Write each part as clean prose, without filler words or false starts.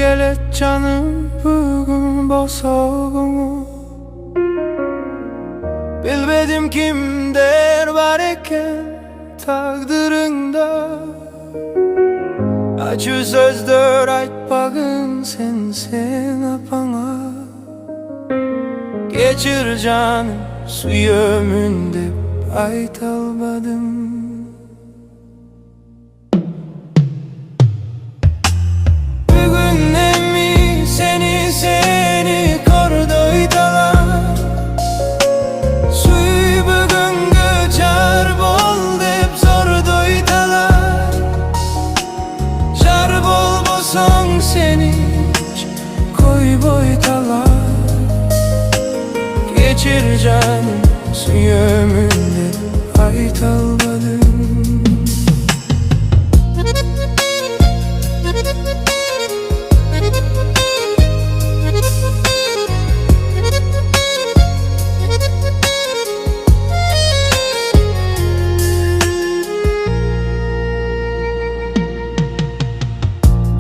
gelet canım bugün bosoğumu. Bilmedim kimler var eken takdırında. Acı sözler aytpagın sen apana. Geçir canım suyumünde aytalmadım. Bugün emi seni kordoydalar. Suy bugün göçer bol dep zordoydalar. Jar bol bosan seni koy boytalar. Geçir canım suyumünde aytalmadım.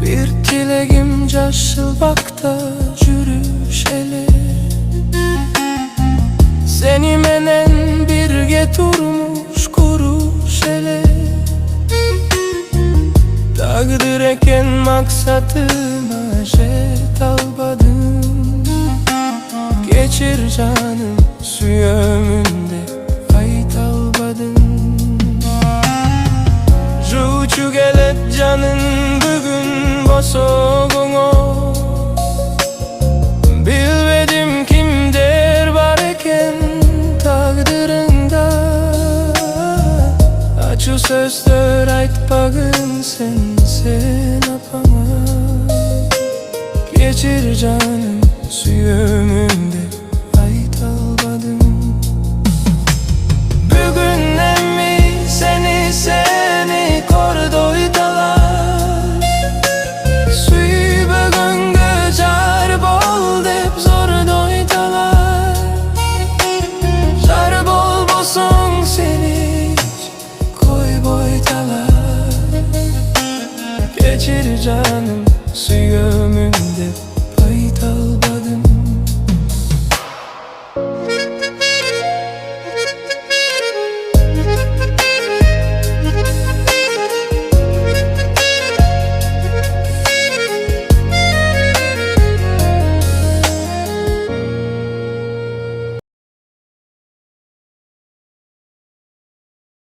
Bir dilegim yaşılbakta jürüş ele. Seni menen birge turmuş kuruş ele. Takdir eken maksatıma jet almadım. Geçir canım suyumünde aytalmadım. Juçu gelet canın bugün bosoğumu. Bilmedim kimler var eken takdırında. Acı sözler aytpagın sen apana. Geçir canım suyumünde